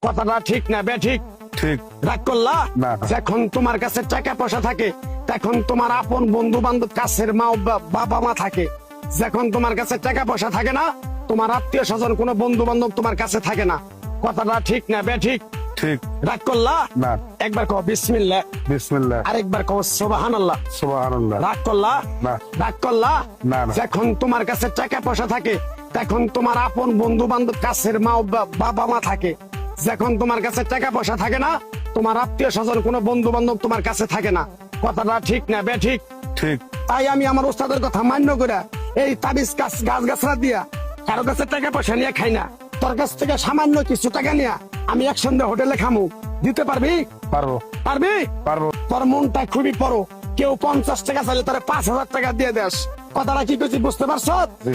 কথাটা ঠিক না বে ঠিক? ঠিক রাগ করলা? না। যখন তোমার কাছে টাকা পয়সা থাকে তখন তোমার আপন বন্ধু বান্ধব কাছের মা বাবা মা থাকে। যখন তোমার কাছে টাকা পয়সা থাকে না, তোমার আত্মীয় স্বজন কোনো বন্ধু বান্ধব তোমার কাছে থাকে না। কথাটা ঠিক না বে ঠিক? ঠিক রাগ করলা? না। একবার কও বিসমিল্লাহ, বিসমিল্লাহ আরেকবার কও সুবহানাল্লাহ। সুবহানাল্লাহ রাগ করলা? না। রাগ করলা? না, না। যখন তোমার কাছে টাকা পয়সা থাকে তখন তোমার আপন বন্ধু বান্ধব কাছের মা বাবা মা থাকে। যখন তোমার কাছে টাকা পয়সা থাকে না, তোমার আত্মীয় স্বজন কোনো বন্ধু বান্ধব তোমার কাছে থাকে না। কথাটা ঠিক না বে ঠিক? ঠিক তাই আমি আমার ওস্তাদের কথা মান্য করে এই তাবিজ গাছ গাছরা দিয়া কারো কাছে টাকা পয়সা নিয়ে খাই না। তোর কাছ থেকে সামান্য কিছু টাকা নিয়ে আমি একসঙ্গে হোটেলে খামু। দিতে পারবি? পারবো পারবি? পারবো তোর মনটা খুবই বড়। কেউ 50 টাকা চাইলে তারা 5,000 টাকা দিয়ে দেস। কথাটা কি করছি বুঝতে পারছ? জি।